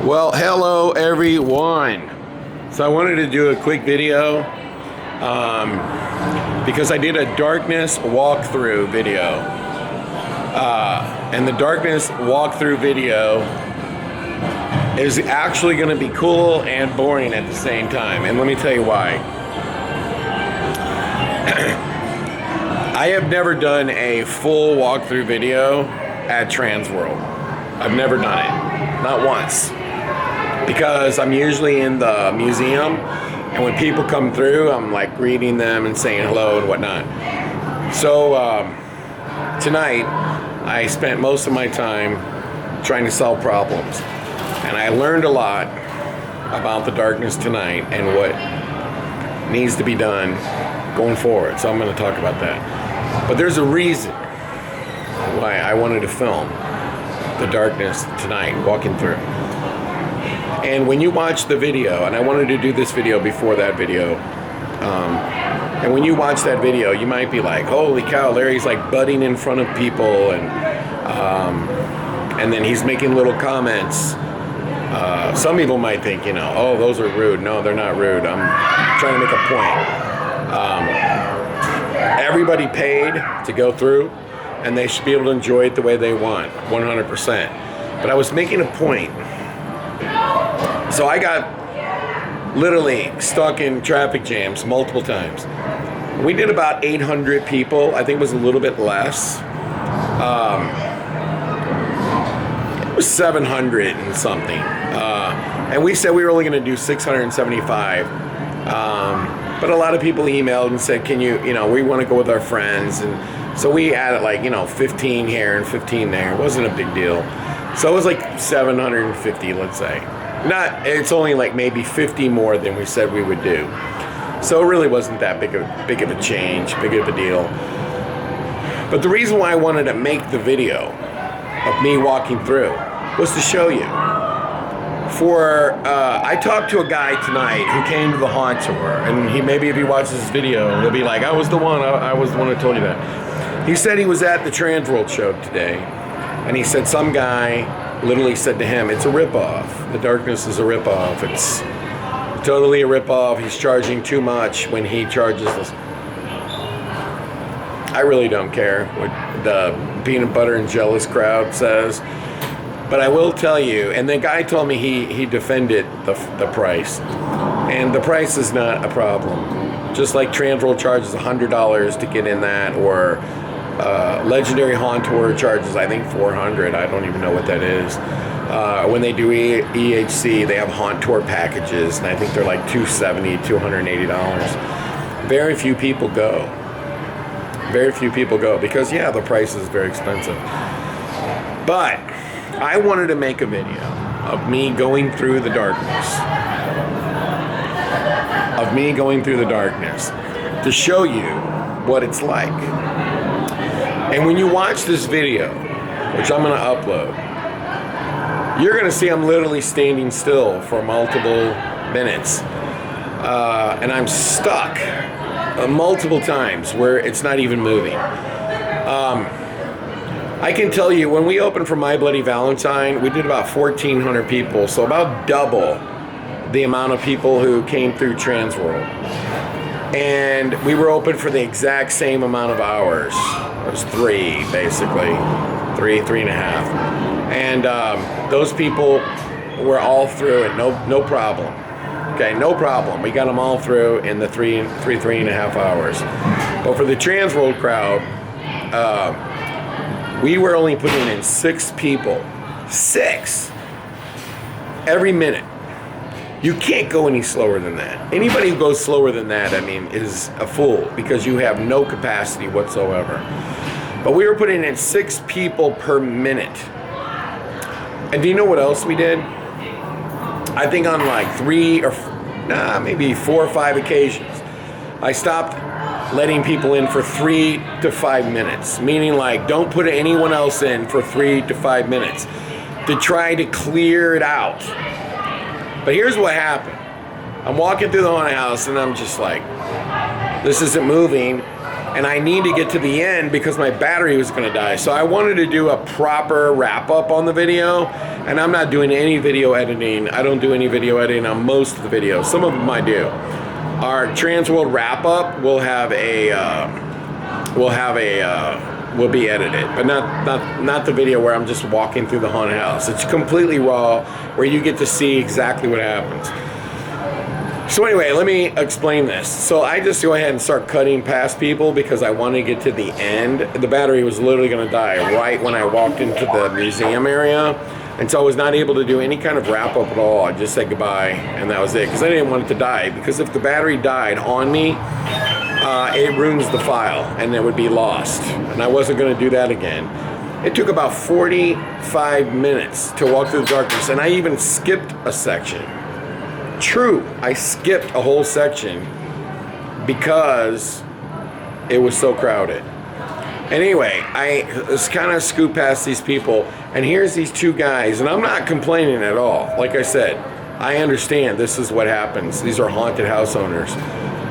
Well, hello everyone. So I wanted to do a quick video because I did a darkness walkthrough video. And the darkness walkthrough video is actually going to be cool and boring at the same time. And let me tell you why. I have never done a full walkthrough video at Transworld. I've never done it, not once. Because I'm usually in the museum, and when people come through, I'm like greeting them and saying hello and whatnot. So tonight, I spent most of my time trying to solve problems, and I learned a lot about the darkness tonight and what needs to be done going forward. So I'm going to talk about that. But there's a reason why I wanted to film the darkness tonight, walking through. And when you watch the video, and I wanted to do this video before that video, and when you watch that video, you might be like, holy cow, Larry's like butting in front of people, and then he's making little comments. Some people might think, oh, those are rude. No, they're not rude. I'm trying to make a point. Everybody paid to go through, and they should be able to enjoy it the way they want, 100%. But I was making a point. So I got literally stuck in traffic jams multiple times. We did about 800 people. I think it was a little bit less. It was 700 and something. And we said we were only going to do 675. But a lot of people emailed and said, can you, we want to go with our friends. And so we added 15 here and 15 there. It wasn't a big deal. So it was like 750, let's say. It's only like maybe 50 more than we said we would do. So it really wasn't that big of a change, big of a deal. But the reason why I wanted to make the video of me walking through was to show you. I talked to a guy tonight who came to the Haunt Tour, and maybe if he watches this video, he'll be like, I was the one who told you that. He said he was at the Transworld show today, and he said some guy literally said to him, it's a ripoff. The darkness is a ripoff. It's totally a ripoff. He's charging too much when he charges this. I really don't care what the peanut butter and jealous crowd says. But I will tell you, and the guy told me he defended the price. And the price is not a problem. Just like Transworld charges $100 to get in that, or Legendary Haunt Tour charges, I think, $400. I don't even know what that is. When they do EHC, they have Haunt Tour packages, and I think they're like $270, $280. Very few people go. Very few people go because, the price is very expensive. But I wanted to make a video of me going through the darkness. To show you what it's like. And when you watch this video, which I'm going to upload, you're going to see I'm literally standing still for multiple minutes. And I'm stuck multiple times where it's not even moving. I can tell you, when we opened for My Bloody Valentine, we did about 1,400 people, so about double the amount of people who came through Transworld. And we were open for the exact same amount of hours. It was 3, basically. 3.5. And those people were all through it, no problem. Okay, no problem. We got them all through in the 3.5 hours. But for the Transworld crowd, we were only putting in 6 people. 6! Every minute. You can't go any slower than that. Anybody who goes slower than that, is a fool, because you have no capacity whatsoever. But we were putting in 6 people per minute. And do you know what else we did? I think on maybe 4 or 5 occasions, I stopped letting people in for 3 to 5 minutes. Meaning, don't put anyone else in for 3 to 5 minutes to try to clear it out. But here's what happened. I'm walking through the haunted house, and I'm just like, this isn't moving. and I need to get to the end because my battery was going to die. So I wanted to do a proper wrap up on the video, and I'm not doing any video editing. I don't do any video editing on most of the videos. Some of them I do. Our Transworld wrap up will be edited, but not the video where I'm just walking through the haunted house. It's completely raw, where you get to see exactly what happens. So anyway, let me explain this. So I just go ahead and start cutting past people because I want to get to the end. The battery was literally going to die right when I walked into the museum area. And so I was not able to do any kind of wrap up at all. I just said goodbye, and that was it. Because I didn't want it to die. Because if the battery died on me, it ruins the file, and it would be lost. And I wasn't going to do that again. It took about 45 minutes to walk through the darkness, and I even skipped a section. True, I skipped a whole section because it was so crowded. Anyway, I just kind of scooped past these people, and here's these two guys, and I'm not complaining at all. Like I said, I understand this is what happens. These are haunted house owners.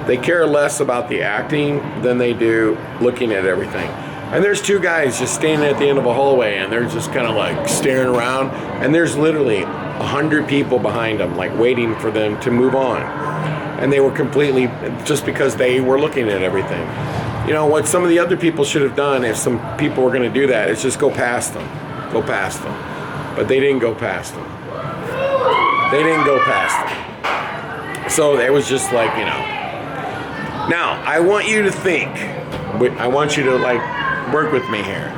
They care less about the acting than they do looking at everything. And there's two guys just standing at the end of a hallway, and they're just kind of like staring around, and there's literally 100 people behind them, like waiting for them to move on. And they were completely, just because they were looking at everything. You know, what some of the other people should have done, if some people were going to do that, is just go past them. Go past them. But they didn't go past them. They didn't go past them. So it was just like, you know. Now, I want you to think. I want you to, like, work with me here.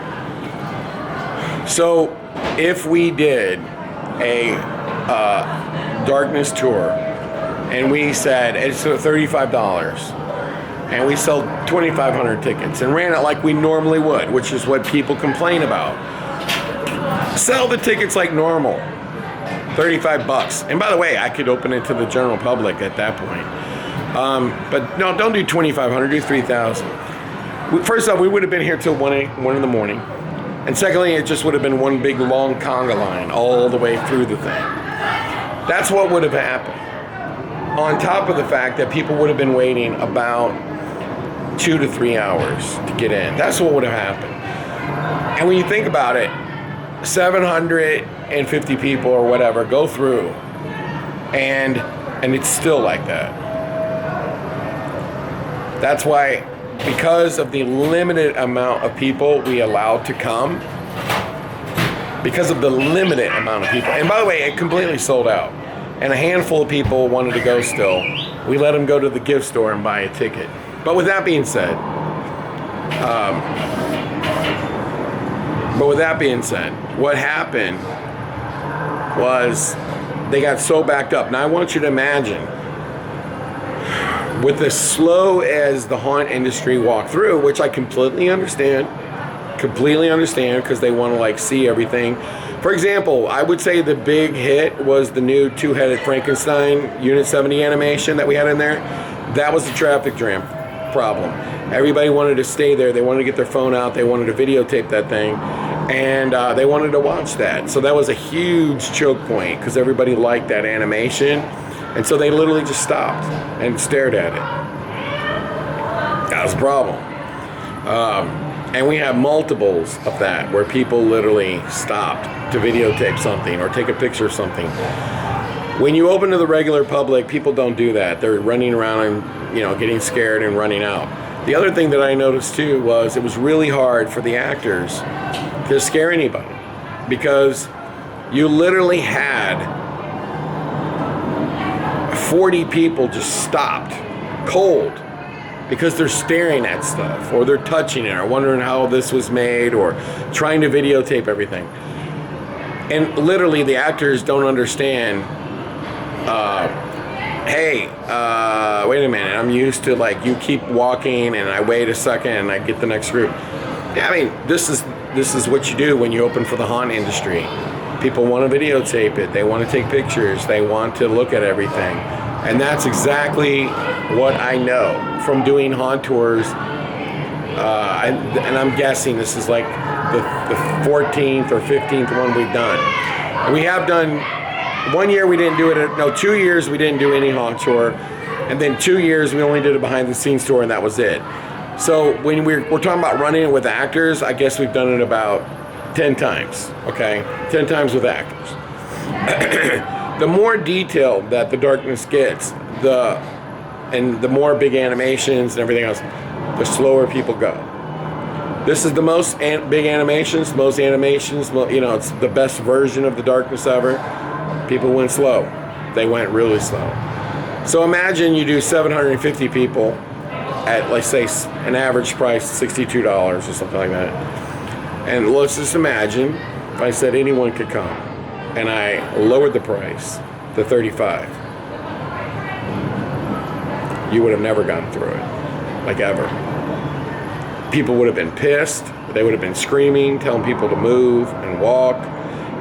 So, if we did a darkness tour, and we said it's $35, and we sold 2,500 tickets and ran it like we normally would, which is what people complain about. Sell the tickets like normal, $35. And by the way, I could open it to the general public at that point. But no, don't do 2,500, do 3,000. First off, we would have been here till 1 in the morning. And secondly, it just would have been one big long conga line all the way through the thing. That's what would have happened. On top of the fact that people would have been waiting about 2 to 3 hours to get in. That's what would have happened. And when you think about it, 750 people or whatever go through, and it's still like that. That's why, because of the limited amount of people we allowed to come, because of the limited amount of people, and by the way, it completely sold out, and a handful of people wanted to go still, we let them go to the gift store and buy a ticket. But with that being said, what happened was they got so backed up. Now I want you to imagine, with as slow as the haunt industry walked through, which I completely understand, because they want to like see everything. For example, I would say the big hit was the new two-headed Frankenstein Unit 70 animation that we had in there. That was the traffic jam problem. Everybody wanted to stay there. They wanted to get their phone out. They wanted to videotape that thing, and they wanted to watch that. So that was a huge choke point because everybody liked that animation. And so they literally just stopped and stared at it. That was a problem. And we have multiples of that where people literally stopped to videotape something or take a picture of something. When you open to the regular public, people don't do that. They're running around and, you know, getting scared and running out. The other thing that I noticed too was it was really hard for the actors to scare anybody because you literally had 40 people just stopped cold because they're staring at stuff or they're touching it or wondering how this was made or trying to videotape everything. And literally the actors don't understand, hey, wait a minute, I'm used to like you keep walking and I wait a second and I get the next group. Yeah, I mean, this is what you do when you open for the haunt industry. People want to videotape it. They want to take pictures. They want to look at everything. And that's exactly what I know from doing haunt tours. And I'm guessing this is like the 14th or 15th one we've done. We have done, 1 year we didn't do it, 2 years we didn't do any haunt tour. And then 2 years we only did a behind the scenes tour and that was it. So when we're talking about running it with actors, I guess we've done it about 10 times, okay? 10 times with actors. The more detailed that the darkness gets, and the more big animations and everything else, the slower people go. This is the most big animations, you know, it's the best version of the darkness ever. People went slow. They went really slow. So imagine you do 750 people at, let's say, an average price $62 or something like that. And let's just imagine if I said anyone could come and I lowered the price to $35. You would have never gotten through it, like ever. People would have been pissed. They would have been screaming, telling people to move and walk.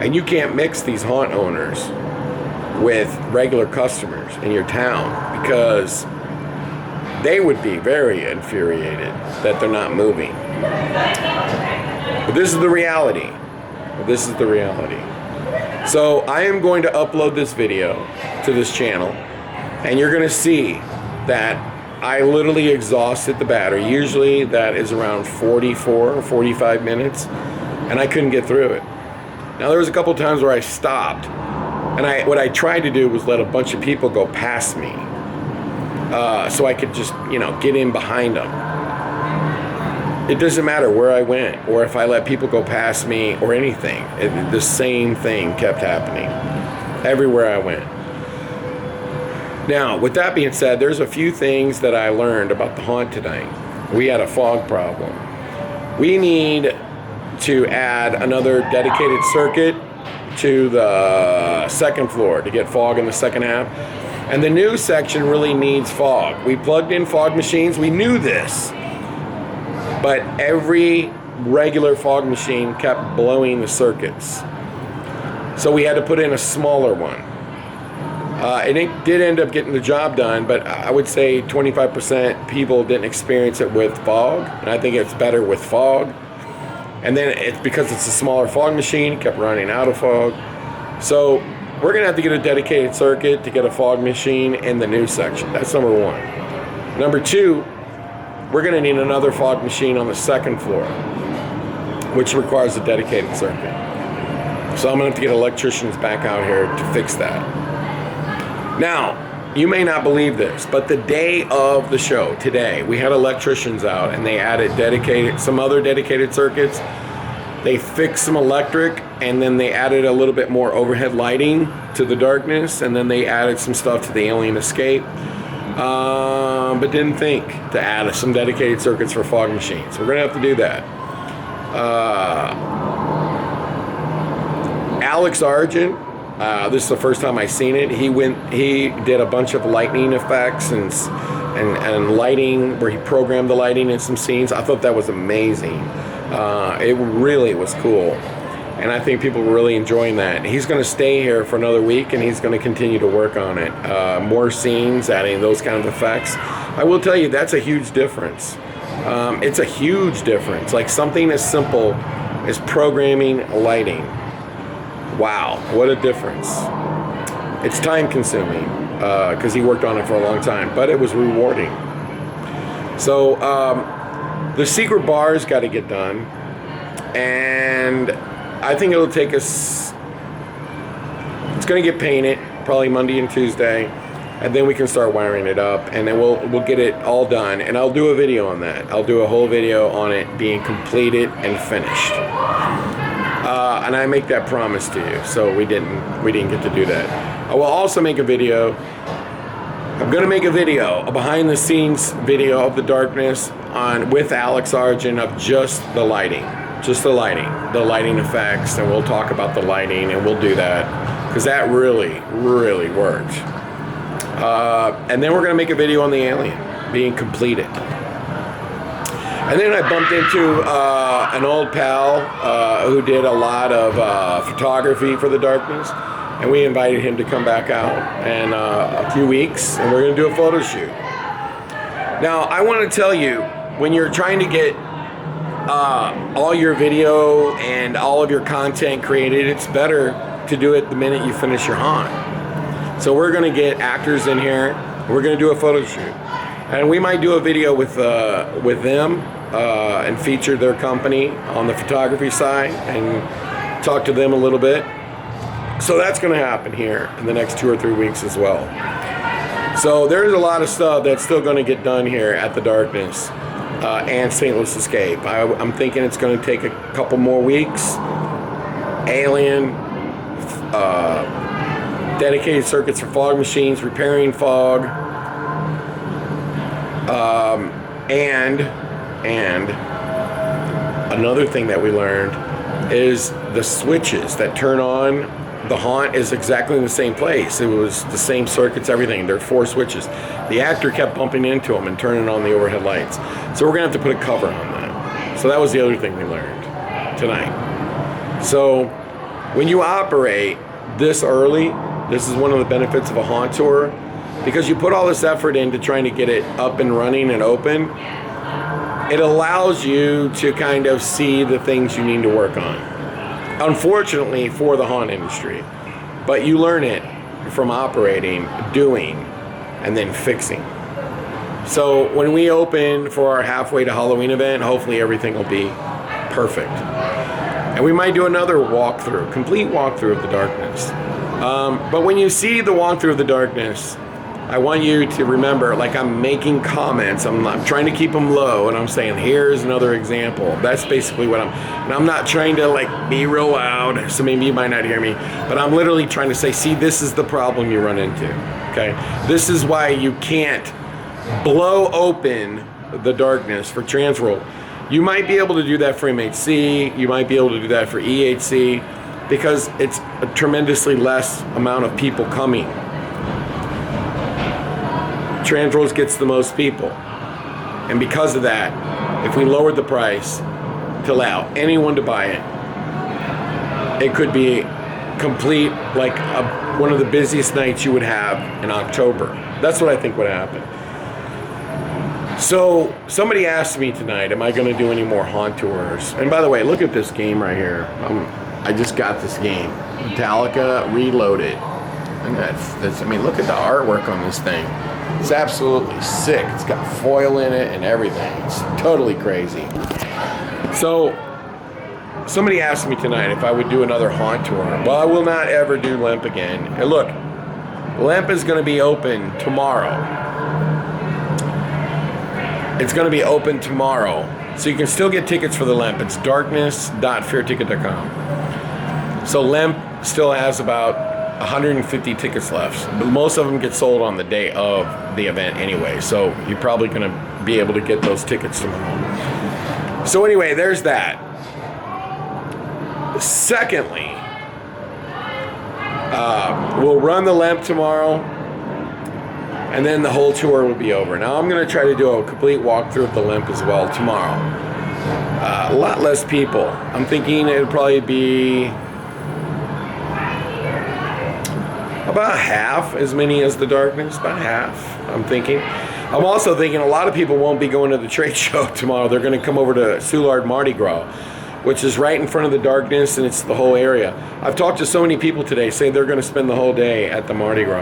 And you can't mix these haunt owners with regular customers in your town, because they would be very infuriated that they're not moving. But this is the reality. This is the reality. So I am going to upload this video to this channel, and you're going to see that I literally exhausted the battery. Usually that is around 44 or 45 minutes, and I couldn't get through it. Now there was a couple times where I stopped, and what I tried to do was let a bunch of people go past me, so I could just, you know, get in behind them. It doesn't matter where I went or if I let people go past me or anything. The same thing kept happening everywhere I went. Now, with that being said, there's a few things that I learned about the haunt tonight. We had a fog problem. We need to add another dedicated circuit to the second floor to get fog in the second half. And the new section really needs fog. We plugged in fog machines. We knew this. But every regular fog machine kept blowing the circuits. So we had to put in a smaller one. And it did end up getting the job done, but I would say 25% people didn't experience it with fog, and I think it's better with fog. And then it's because it's a smaller fog machine, it kept running out of fog. So we're gonna have to get a dedicated circuit to get a fog machine in the new section. That's number one. Number two, we're gonna need another fog machine on the second floor, which requires a dedicated circuit. So I'm gonna have to get electricians back out here to fix that. Now, you may not believe this, but the day of the show, today, we had electricians out and they added some other dedicated circuits. They fixed some electric, and then they added a little bit more overhead lighting to the darkness, and then they added some stuff to the alien escape, but didn't think to add some dedicated circuits for fog machines. We're gonna have to do that. Alex Argent, this is the first time I've seen it. He did a bunch of lightning effects and lighting, where he programmed the lighting in some scenes. I thought that was amazing. It really was cool, and I think people were really enjoying that. He's going to stay here for another week, and he's going to continue to work on it. More scenes, adding those kind of effects. I will tell you, that's a huge difference. It's a huge difference. Like something as simple as programming lighting. Wow, what a difference. It's time consuming because he worked on it for a long time, but it was rewarding. So the secret bar's got to get done, and I think it'll take us, it's going to get painted probably Monday and Tuesday, and then we can start wiring it up, and then we'll get it all done, and I'll do a video on that. I'll do a whole video on it being completed and finished. And I make that promise to you, so we didn't get to do that. I will also make a video. I'm gonna make a video, a behind the scenes video of the darkness with Alex Argent of just the lighting effects, and we'll talk about the lighting, and we'll do that because that really, really worked. And then we're gonna make a video on the alien being completed. And then I bumped into an old pal who did a lot of photography for the darkness, and we invited him to come back out in a few weeks, and we're going to do a photo shoot. Now, I want to tell you, when you're trying to get all your video and all of your content created, it's better to do it the minute you finish your haunt. So we're going to get actors in here, we're going to do a photo shoot. And we might do a video with them and feature their company on the photography side and talk to them a little bit. So that's going to happen here in the next 2 or 3 weeks as well. So there's a lot of stuff that's still going to get done here at the Darkness and St. Louis Escape. I'm thinking it's going to take a couple more weeks. Alien, dedicated circuits for fog machines, repairing fog, and another thing that we learned is the switches that turn on the haunt is exactly in the same place. It was the same circuits, everything. There are 4 switches. The actor kept bumping into them and turning on the overhead lights. So we're gonna have to put a cover on that. So that was the other thing we learned tonight. So when you operate this early, this is one of the benefits of a haunt tour, because you put all this effort into trying to get it up and running and open. It allows you to kind of see the things you need to work on. Unfortunately for the haunt industry, but you learn it from operating, doing, and then fixing. So when we open for our halfway to Halloween event, hopefully everything will be perfect. And we might do another walkthrough, complete walkthrough of the Darkness. But when you see the walkthrough of the Darkness, I want you to remember, like, I'm making comments, I'm trying to keep them low, and I'm saying, here's another example. That's basically what and I'm not trying to, like, be real loud, so maybe you might not hear me, but I'm literally trying to say, see, this is the problem you run into, okay? This is why you can't blow open the Darkness for Transworld. You might be able to do that for MHC, you might be able to do that for EHC, because it's a tremendously less amount of people coming. Transworld gets the most people, and because of that, if we lowered the price to allow anyone to buy it, it could be complete, like one of the busiest nights you would have in October. That's what I think would happen. So somebody asked me tonight, am I going to do any more haunt tours? And by the way, look at this game right here. I just got this game, Metallica Reloaded. And I mean, look at the artwork on this thing. It's absolutely sick. It's got foil in it and everything. It's totally crazy. So, somebody asked me tonight if I would do another haunt tour. Well, I will not ever do Lemp again. And look, Lemp is going to be open tomorrow. It's going to be open tomorrow. So you can still get tickets for the Lemp. It's darkness.fairticket.com. So Lemp still has about 150 tickets left, but most of them get sold on the day of the event anyway, so you're probably going to be able to get those tickets tomorrow. So anyway, there's that. Secondly, we'll run the Lemp tomorrow, and then the whole tour will be over. Now I'm going to try to do a complete walkthrough of the Lemp as well tomorrow. A lot less people. I'm thinking it would probably be about half as many as the Darkness, about half, I'm thinking. I'm also thinking a lot of people won't be going to the trade show tomorrow. They're going to come over to Soulard Mardi Gras, which is right in front of the Darkness, and it's the whole area. I've talked to so many people today say they're going to spend the whole day at the Mardi Gras.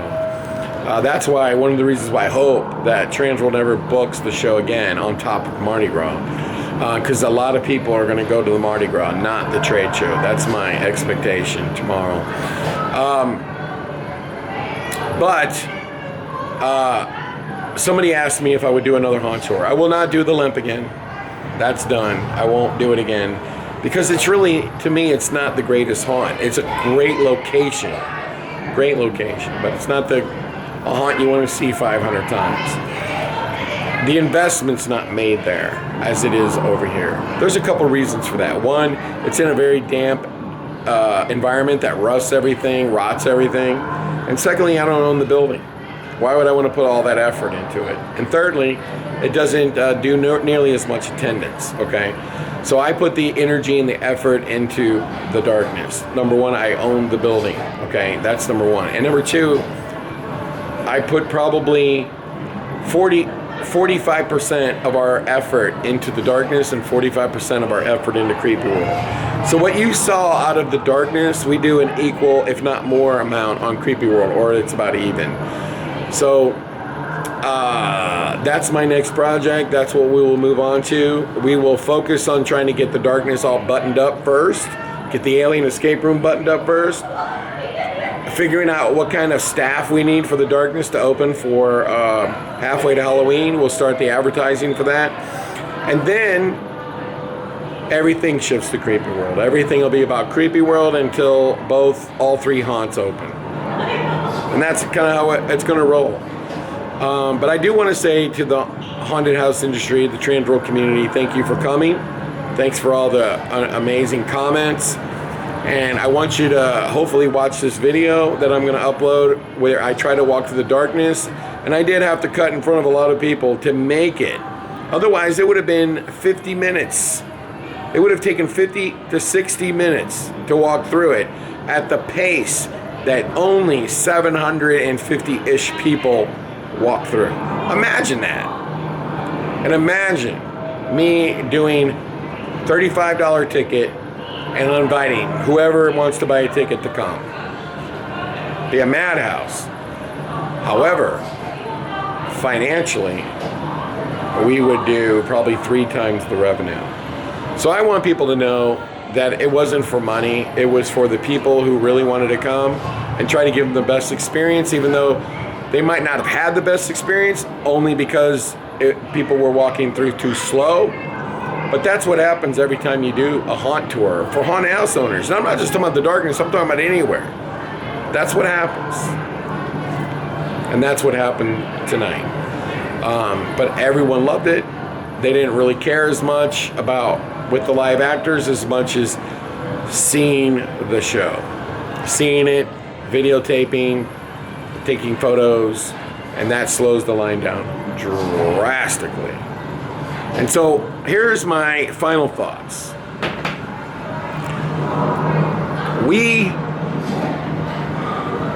That's why, one of the reasons why I hope that Transworld never books the show again on top of Mardi Gras. Because a lot of people are going to go to the Mardi Gras, not the trade show. That's my expectation tomorrow. But somebody asked me if I would do another haunt tour. I will not do the Lemp again. That's done. I won't do it again. Because it's really, to me, it's not the greatest haunt. It's a great location. Great location. But it's not a haunt you want to see 500 times. The investment's not made there as it is over here. There's a couple reasons for that. One, it's in a very damp environment that rusts everything, rots everything. And secondly, I don't own the building. Why would I want to put all that effort into it? And thirdly, it doesn't do nearly as much attendance, okay? So I put the energy and the effort into the Darkness. Number one, I own the building, okay? That's number one. And number two, I put probably 45% of our effort into the Darkness and 45% of our effort into Creepy World. So what you saw out of the Darkness, we do an equal, if not more, amount on Creepy World, or it's about even. So that's my next project. That's what we will move on to. We will focus on trying to get the darkness all buttoned up first. Get the alien escape room buttoned up first. Figuring out what kind of staff we need for the darkness to open for halfway to Halloween. We'll start the advertising for that. And then everything shifts to Creepy World. Everything will be about Creepy World until all three haunts open. And that's kind of how it's going to roll. But I do want to say to the haunted house industry, the Transworld community, thank you for coming. Thanks for all the amazing comments. And I want you to hopefully watch this video that I'm going to upload where I try to walk through the darkness. And I did have to cut in front of a lot of people to make it. Otherwise, it would have been 50 minutes. It would have taken 50 to 60 minutes to walk through it at the pace that only 750-ish people walk through. Imagine that. And imagine me doing $35 ticket and inviting whoever wants to buy a ticket to come. Be a madhouse. However, financially, we would do probably 3 times the revenue. So I want people to know that it wasn't for money. It was for the people who really wanted to come and try to give them the best experience, even though they might not have had the best experience, only because people were walking through too slow. But that's what happens every time you do a haunt tour for haunted house owners. And I'm not just talking about the darkness, I'm talking about anywhere. That's what happens. And that's what happened tonight. But everyone loved it. They didn't really care as much about with the live actors as much as seeing the show. Seeing it, videotaping, taking photos, and that slows the line down drastically. And so here's my final thoughts. We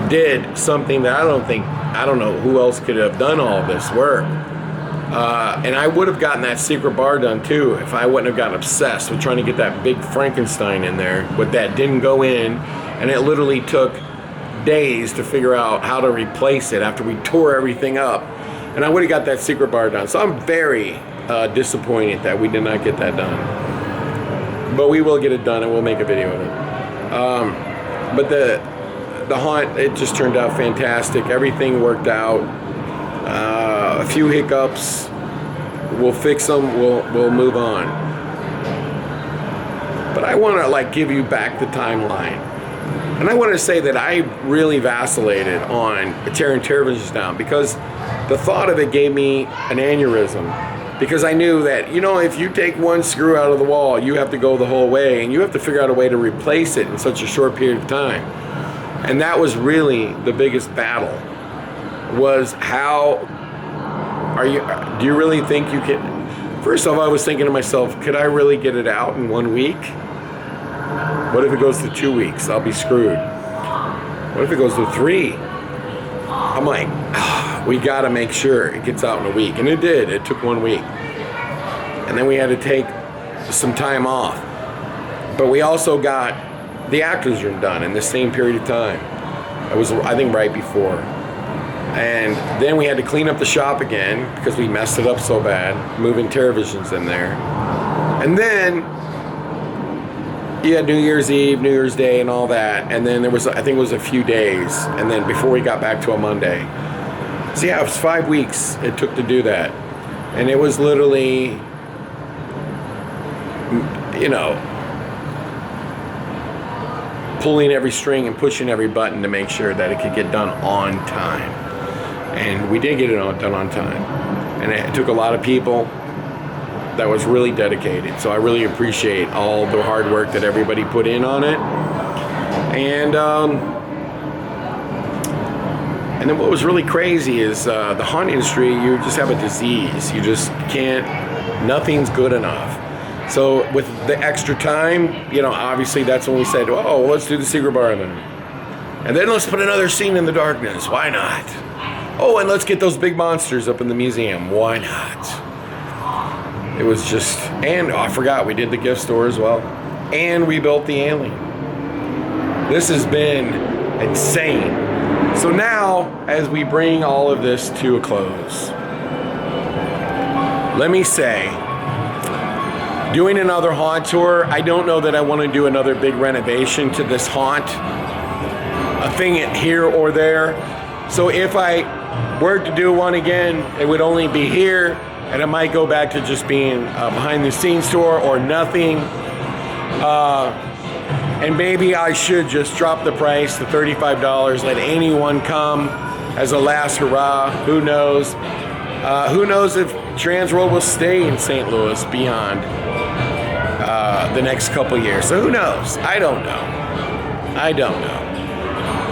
did something that I don't know who else could have done all this work. And I would have gotten that secret bar done too if I wouldn't have gotten obsessed with trying to get that big Frankenstein in there, but that didn't go in, and it literally took days to figure out how to replace it after we tore everything up. And I would have got that secret bar done. So I'm very disappointed that we did not get that done. But we will get it done and we'll make a video of it. But the haunt, it just turned out fantastic. Everything worked out. A few hiccups, we'll fix them, we'll move on. But I want to give you back the timeline. And I want to say that I really vacillated on tearing televisions down because the thought of it gave me an aneurysm. Because I knew that, if you take one screw out of the wall, you have to go the whole way, and you have to figure out a way to replace it in such a short period of time. And that was really the biggest battle, was do you really think you can? First off, I was thinking to myself, could I really get it out in 1 week? What if it goes to 2 weeks? I'll be screwed. What if it goes to 3? I'm like, we got to make sure it gets out in a week. And it did. It took 1 week. And then we had to take some time off. But we also got the actors room done in the same period of time. It was, I think, right before. And then we had to clean up the shop again because we messed it up so bad, moving televisions in there. And then you had New Year's Eve, New Year's Day, and all that. And then there was, I think it was a few days. And then before we got back to a Monday. So yeah, it was 5 weeks it took to do that. And it was literally, pulling every string and pushing every button to make sure that it could get done on time. And we did get it done on time. And it took a lot of people that was really dedicated. So I really appreciate all the hard work that everybody put in on it. And then what was really crazy is the haunt industry, you just have a disease. You just can't, nothing's good enough. So with the extra time, obviously that's when we said, oh, let's do the secret bar then. And then let's put another scene in the darkness. Why not? Oh, and let's get those big monsters up in the museum. Why not? It was just, and I forgot, we did the gift store as well. And we built the alien. This has been insane. So now, as we bring all of this to a close, let me say, doing another haunt tour, I don't know that I want to do another big renovation to this haunt, a thing here or there. So if I were to do one again, it would only be here, and it might go back to just being a behind the scenes tour or nothing. And maybe I should just drop the price to $35, let anyone come as a last hurrah. Who knows? Who knows if Transworld will stay in St. Louis beyond the next couple years. So who knows? I don't know.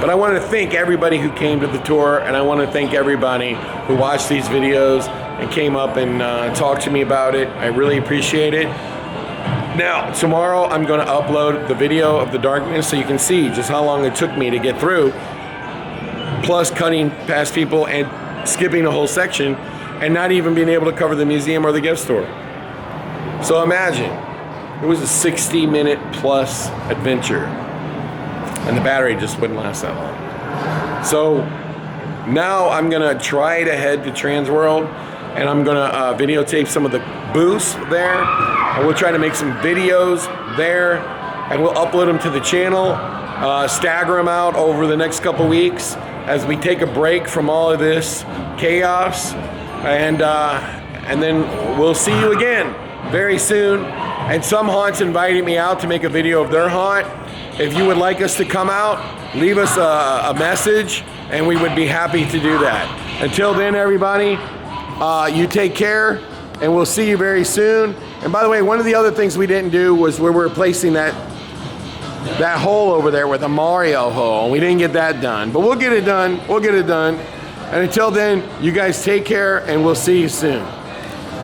But I want to thank everybody who came to the tour, and I want to thank everybody who watched these videos and came up and talked to me about it. I really appreciate it. Now, tomorrow I'm going to upload the video of the darkness so you can see just how long it took me to get through, plus cutting past people and skipping a whole section and not even being able to cover the museum or the gift store. So imagine, it was a 60-minute plus adventure, and the battery just wouldn't last that long. So now I'm going to try to head to Transworld, and I'm going to videotape some of the booths there. And we'll try to make some videos there, and we'll upload them to the channel, stagger them out over the next couple weeks as we take a break from all of this chaos, and then we'll see you again very soon. And some haunts invited me out to make a video of their haunt. If you would like us to come out, leave us a message, and we would be happy to do that. Until then, everybody, you take care, and we'll see you very soon. And by the way, one of the other things we didn't do was where we're replacing that hole over there with a Mario hole. We didn't get that done, but we'll get it done. And until then, you guys take care, and we'll see you soon.